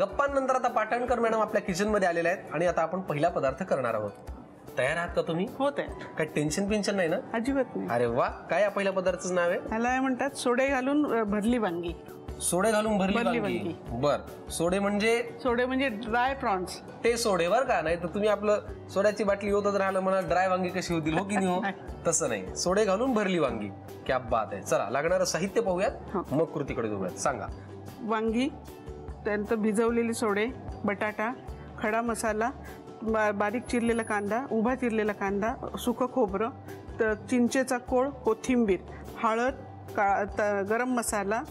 गप्पांनंतर आता पाटणकर मॅडम आपल्या किचन मध्ये आलेल्या आहेत आणि आता आपण पहिला पदार्थ करणार आहोत. तयार आहात का तुम्ही? होत आहे. काय टेन्शन नाही ना? अजिबात नाही. अरे वा, काय या पहिल्या पदार्थाचं नाव आहे? त्याला म्हणतात सोडे घालून भरली वांगी. सोडे घालून भरली वांगी. बर, सोडे म्हणजे ड्राय प्रॉन्स. ते सोडे बर का, नाही तर तुम्ही आपलं सोड्याची बाटली होतच राहिलं म्हणा ड्राय वांगी कशी होतील, हो की नाही हो? तसं नाही, सोडे घालून भरली वांगी. क्या बात आहे. चला लागणारं साहित्य पाहूयात, मग कृतीकडे जाऊयात. सांगा. वांगी, त्यानंतर भिजवलेले सोडे, बटाटा, खडा मसाला, बारीक चिरलेला कांदा, उभा चिरलेला कांदा, सुकं खोबरं, चिंचेचा कोळ, कोथिंबीर, हळद, गरम मसाला,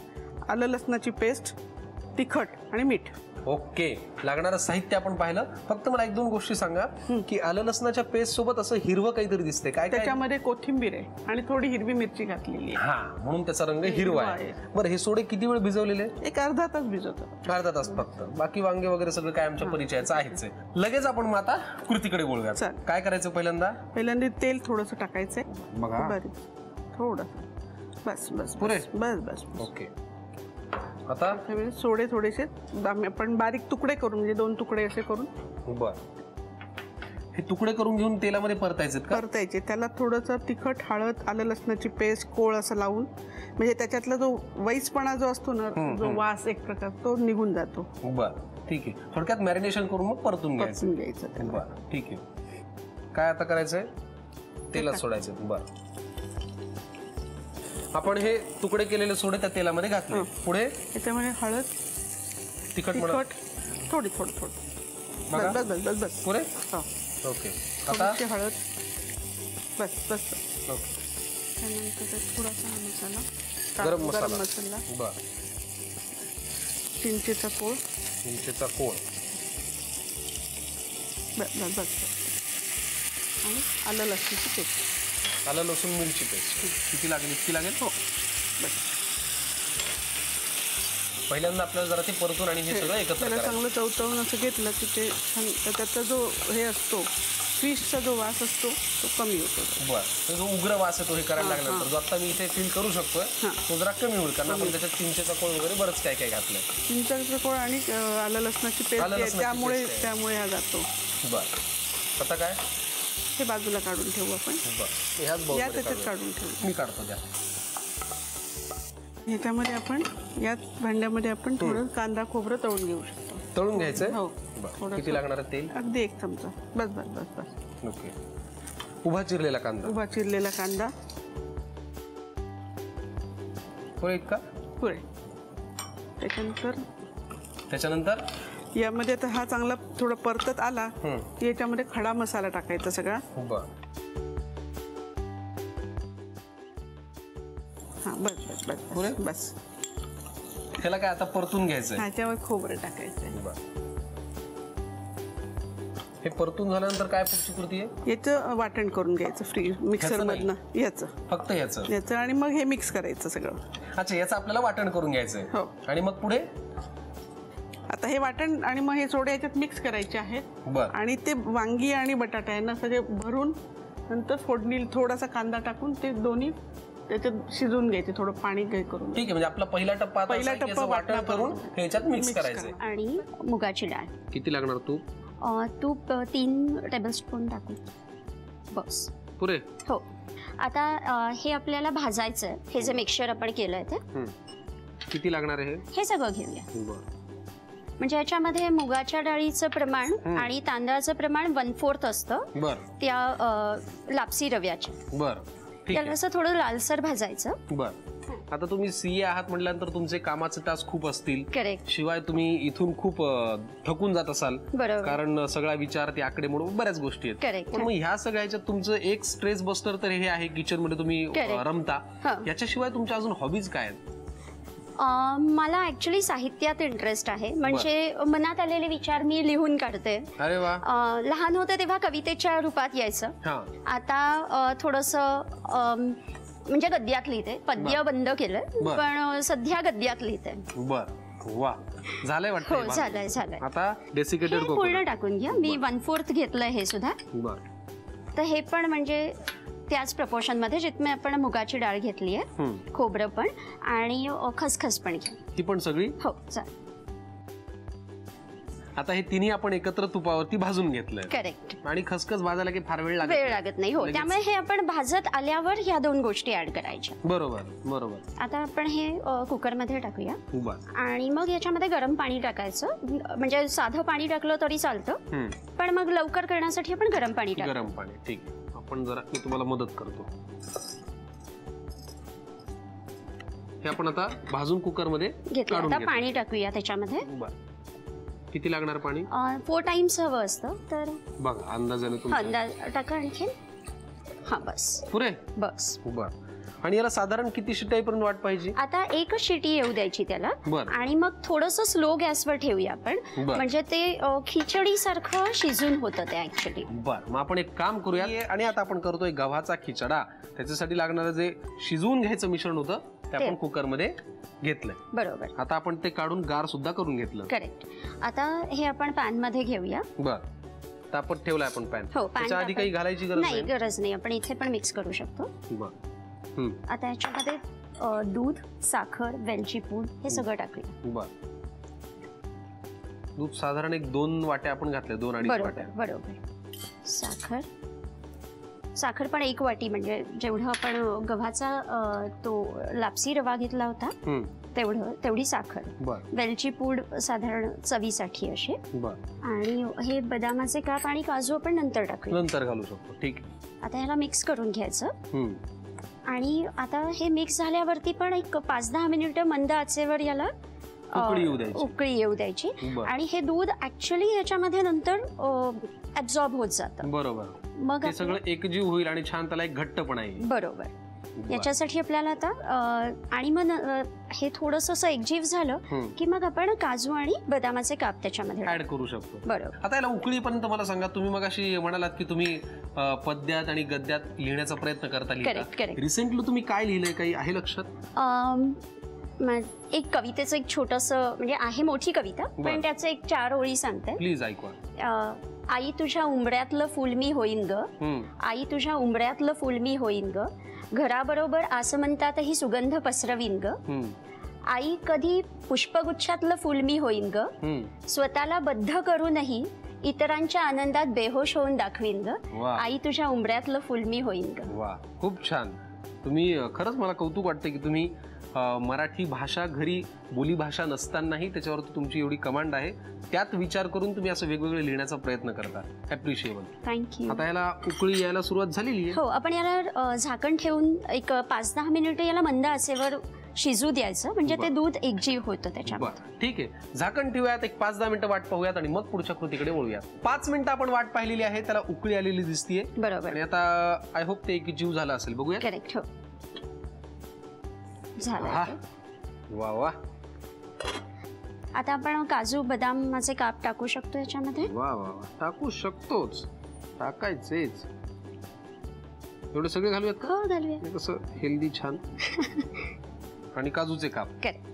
आलं लसणाची पेस्ट, तिखट आणि मीठ. ओके, लागणारं साहित्य आपण पाहिलं. फक्त मला एक दोन गोष्टी सांगा की आलं लसणाच्या पेस्ट सोबत असं हिरवं काहीतरी दिसतंय, काय? त्याच्यामध्ये कोथिंबीर आहे आणि थोडी हिरवी मिरची घातलेली आहे. हा, म्हणून त्याचा रंग हिरवा आहे. बरं, हे सोडे किती वेळ भिजवलेले? एक अर्धा तास भिजवतो. अर्धा तास फक्त. बाकी वांगे वगैरे सगळं काय आमच्या परिचयाचं आहेच आहे. लगेच आपण मग आता कृतीकडे बोलूया. काय करायचं? पहिल्यांदा तेल थोडंसं टाकायचंय बघा, थोडं. बस बस पुरे. बस बस. ओके, आता सोडे थोडेसे आपण बारीक तुकडे करून, म्हणजे 2 तुकडे असे करून. बर, हे तुकडे करून घेऊन तेलामध्ये परतायचे का? परतायचे. त्याला थोडंसं तिखट, हळद, आलं लसणाची पेस्ट, कोळ असं लावून, म्हणजे त्याच्यातला जो वैसपणा जो असतो ना, जो वास एक प्रकार, तो निघून जातो. बर, ठीक आहे. थोडक्यात मॅरिनेशन करून मग परतून घ्यायचं. बर, ठीक आहे. काय आता करायचंय? तेलात सोडायचं. बर, आपण हे तुकडे केलेले सोडे त्या तेलामध्ये घातले. पुढे त्याच्यामध्ये हळद, तिखट थोडी थोडं बस बस बस बस पुरे. ओके, आता हळद, बस बस. ओके, त्यानंतर थोडासा मसाला, गरम मसाला. बर, चिंचेचा कोळ, बस बस बस. आणि आलं लसणाची पेस्ट. आलं लसूण मिरची पेस्ट किती लागेल? इतकी लागेल? हो, बस. पहिल्यांदा आपल्याला जरा ते परतून आणि हे सगळं एकत्र करायचं. चांगलं चवचवून असं घेतलं की ते त्याचा जो हे असतो, फिशचा जो वास असतो तो कमी होतो. बरं, जो उग्र वास येतो हे करायला लागल्यानंतर, जो आता मी इथे फील करू शकतोय, तो जरा कमी होईल, कारण आपण त्याच्यात चिंचेचा कोळ वगैरे बरंच काय काय घातलंय. चिंचेचा कोळ आणि आलं लसणाची पेस्ट, त्यामुळे हा जातो. बरं, आता काय? हे बाजूला काढून ठेवू आपण. त्याच्यात काढून ठेवू. मी काढतो द्या. ह्याच्यामध्ये आपण, याच भांड्यामध्ये आपण थोडं कांदा खोबरं तळून घेऊ शकतो. तळून घ्यायचंय? हो. किती लागणार तेल? अगदी 1 चमचा. बस बस बस बस. ओके. उभा चिरलेला कांदा. पुरे इतका? पुरे. त्याच्यानंतर यामध्ये आता हा चांगला थोडा परतत आला की याच्यामध्ये खडा मसाला टाकायचा सगळा. हा, बस बस बस बस. त्याला काय आता परतून घ्यायचं? ह्याच्यावर खोबरं टाकायचं. हे परतून झाल्यानंतर काय पुढची कृती आहे? याचं वाटण करून घ्यायचं मिक्सर मधनं. फक्त याचं आणि मग हे मिक्स करायचं सगळं. अच्छा, याचं आपल्याला वाटण करून घ्यायचंय. हो. आणि मग पुढे आता हे वाटण आणि मग हे सोडे याच्यात मिक्स करायचे आहेत. बरं. आणि ते वांगी आणि बटाटा यांना सगळे भरून नंतर फोडणी थोडासा कांदा टाकून ते दोन्ही त्याच्यात शिजवून घ्यायचे, थोडं पाणी करून. ठीक आहे, म्हणजे आपला पहिला टप्पा वाटण करून ह्याच्यात मिक्स करायचं. आणि मुगाची डाळ. किती लागणार? तूप 3 टेबलस्पून टाकू. बस पुरे. हो. आता हे आपल्याला भाजायचं आहे. हे जे मिक्सचर आपण केलंय ते किती लागणार आहे? हे सगळं घेऊया. म्हणजे याच्यामध्ये मुगाच्या डाळीचं प्रमाण आणि तांदळाचं प्रमाण 1/4 असतं त्या लापसी रव्याचे. बरं, त्याला असं थोडं लालसर भाजायचं. बरं. आता तुम्ही सीए आहात म्हटल्यानंतर तुमचे कामाचे तास खूप असतील. करेक्ट. शिवाय तुम्ही इथून खूप थकून जात असाल, कारण सगळा विचार ते आकडेमोड बऱ्याच गोष्टी आहेत. करेक्ट. पण मग ह्या सगळ्याच्यात तुमचं एक स्ट्रेस बस्टर तर हे आहे, किचन मध्ये तुम्ही रमता. याच्याशिवाय तुमच्या अजून हॉबीज काय आहेत? मला ऍक्च्युली साहित्यात इंटरेस्ट आहे. म्हणजे मनात आलेले विचार मी लिहून काढते. अरे वा. लहान होते तेव्हा कवितेच्या रूपात यायचं. आता थोडंसं म्हणजे गद्यात लिहिते. पद्य बंद केलंय, पण सध्या गद्यात लिहिते. बरं, वा. झालंय वाटतं? हो, झालंय. आता डेसिकेटेड पूर्ण टाकून घ्या. मी 1/4 घेतलंय हे सुद्धा. तर हे पण म्हणजे त्याच प्रपोर्शन मध्ये जितमे आपण मुगाची डाळ घेतली आहे, खोबरं पण आणि खसखस पण घ्या. ती पण सगळी? हो, चालेल. आता हे तिन्ही आपण एकत्र तुपावरती भाजून घेतलंय. करेक्ट. आणि खसखस भाजायला की फार वेळ लागत नाही. हो, त्यामुळे हे आपण भाजत आल्यावर ह्या 2 गोष्टी ऍड करायच्या. बरोबर. आता आपण हे कुकरमध्ये टाकूया. बरं. आणि मग याच्यामध्ये गरम पाणी टाकायचं. म्हणजे साधं पाणी टाकलं तरी चालतं, पण मग लवकर करण्यासाठी आपण गरम पाणी टाकू. गरम पाणी. ठीक आहे. आपण जरा मी तुम्हाला मदत करतो. हे आपण आता भाजून कुकर मध्ये घेतलं. आता पाणी टाकूया त्याच्यामध्ये. किती लागणार पाणी? 4 टाइम्स हवं असतं तर बघा अंदाजाने अंदाज टाका आणखी. हा बस पुरे. बस. बरं. आणि याला साधारण किती शिट्टीपर्यंत वाट पाहिजे? आता 1 शिटी येऊ द्यायची त्याला. आणि मग थोडस स्लो गॅसवर ठेवूया आपण, म्हणजे ते खिचडी सारखं शिजून होतं ते ऍक्च्युली. बरं. मग आपण एक काम करूया. आणि आता आपण करतोय गव्हाचा खिचडा. त्याच्यासाठी लागणारं जे शिजवून घ्यायचं मिश्रण होतं ते आपण कुकर मध्ये घेतलंय. बरोबर. आता आपण ते काढून गार सुद्धा करून घेतलं. करेक्ट. आता हे आपण पॅन मध्ये घेऊया. बरं. तापत ठेवलाय आपण पॅन. हो, त्याच्या आधी काही घालायची गरज नाही. गरज नाही. आपण इथे पण मिक्स करू शकतो. बरं. आता याच्यामध्ये दूध, साखर, वेलची पूड हे सगळं टाकूया. बरं. दूध साधारण 2 वाट्या आपण घातल्या. 2-2.5 वाट्या. बरोबर. साखर पण 1 वाटी, म्हणजे जेवढं आपण गव्हाचा तो लापसी रवा घेतला होता तेवढी साखर. वेलची पूड साधारण चवीसाठी अशी. आणि हे बदामाचे काप आणि काजू आपण नंतर टाकूया. नंतर घालू शकतो. ठीक. आता ह्याला मिक्स करून घ्यायचं. आणि आता हे मिक्स झाल्यावरती पण एक 5-10 मिनिटं मंद आचेवर याला उकळी येऊ द्यायची. आणि हे दूध ऍक्च्युली याच्यामध्ये नंतर ऍब्झॉर्ब होत जातं. बरोबर. मग सगळं एकजीव होईल आणि छान त्याला एक घट्टपणा येईल. बरोबर. याच्यासाठी आपल्याला आता आणि मग हे थोडंसं असं एकजीव झालं की मग आपण काजू आणि बदामाचे काप त्याच्यामध्ये ऍड करू शकतो. बरोबर. आता याला उकळीपर्यंत मला सांगा, तुम्ही मग अशी म्हणालात की तुम्ही पद्यात आणि गद्यात लिहिण्याचा प्रयत्न करता. रिसेंटली तुम्ही काय लिहिलंय, काही आहे लक्षात? एक कवितेचं एक छोटंसं, म्हणजे आहे मोठी कविता पण त्याचं एक 4 ओळी सांगते. प्लीज ऐकवा. आई तुझ्या उंबऱ्यातलं फुल मी होईन ग, आई तुझ्या उंबऱ्यातलं फुल मी होईन ग, घराबरोबर आसमंतातही सुगंध पसरवीन ग, आई कधी पुष्पगुच्छातलं फुल मी होईन ग, स्वतःला बद्ध करूनही इतरांच्या आनंदात बेहोश होऊन दाखवीन ग, आई तुझ्या उंबऱ्यातलं फुल मी होईन ग. वा, खूप छान. तुम्ही खरंच मला कौतुक वाटतं की तुम्ही मराठी भाषा घरी बोली भाषा नसतानाही त्याच्यावरती तुमची एवढी कमांड आहे, त्यात विचार करून तुम्ही असं वेगवेगळे लिहिण्याचा प्रयत्न करता. अप्रिशिएबल. थँक्यू. आता याला उकळी यायला सुरुवात झालेली आहे. हो, आपण याला झाकण ठेवून एक 5-10 मिनिटं याला मंद आचेवर शिजू द्यायचं, म्हणजे ते दूध एकजीव होतं त्याच्यामध्ये. ठीक आहे, झाकण ठेवूयात, एक 5-10 मिनिटं वाट पाहूयात आणि मग पुढच्या कृतीकडे वळूयात. 5 मिनिटं आपण वाट पाहिलेली आहे, त्याला उकळी आलेली दिसतीये. बरोबर. आणि आता आय होप ते एकजीव झाला असेल. बघूया. करेक्ट. हो, झालं. वा वा. आता आपण काजू बदामाचे काप टाकू शकतो याच्यामध्ये. वा वा वा, टाकू शकतोच, टाकायचेच. एवढे सगळे घालूयात का? हो, घालूया. कसं हेल्दी छान. आणि काजूचे काप. करेक्ट.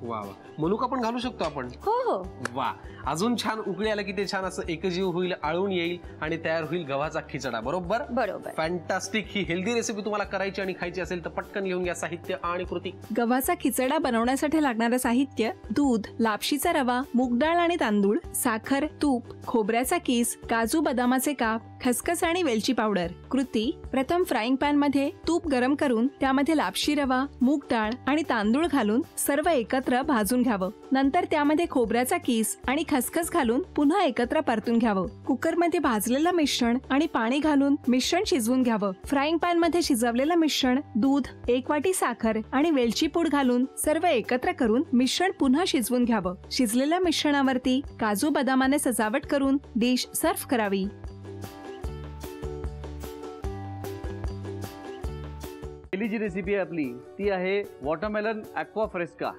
वा वा. मनुका पण घालू शकतो आपण. हो हो. वा, अजून छान उकळी आलं की ते छान असं एकजीव होईल, आळून येईल आणि तयार होईल गव्हाचा खिचडा. बरोबर बरोबर. फॅन्टास्टिक. ही हेल्दी रेसिपी तुम्हाला करायची आणि खायची असेल तर पटकन लिहून घ्या साहित्य आणि कृती. गव्हाचा खिचडा बनवण्यासाठी लागणारं साहित्य: दूध, लापशीचा रवा, मूग डाळ आणि तांदूळ, साखर, तूप, खोबऱ्याचा किस, काजू बदामाचे काप, खसखस आणि वेलची पावडर. कृती: प्रथम फ्राईंग पॅन मध्ये तूप गरम करून त्यामध्ये लापशी रवा, मूग डाळ आणि तांदूळ घालून सर्व एकत्र भाजून घ्यावं. नंतर त्यामध्ये खोबऱ्याचा किस आणि खसखस घालून पुन्हा एकत्र परतून घ्यावं. कुकर मध्ये भाजलेलं मिश्रण आणि पाणी घालून मिश्रण शिजवून घ्यावं. फ्राईंग पॅन मध्ये शिजवलेलं मिश्रण, दूध, 1 वाटी साखर आणि वेलची पूड घालून सर्व एकत्र करून मिश्रण पुन्हा शिजवून घ्यावं. शिजलेल्या मिश्रणावरती काजू बदामाने सजावट करून डिश सर्व्ह करावी. पहिली जी रेसिपी आहे आपली ती आहे वॉटरमेलन ॲक्वा फ्रेस्का.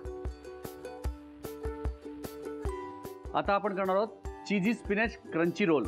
आता आपण करणार आहोत चीजी स्पिनॅच क्रंची रोल.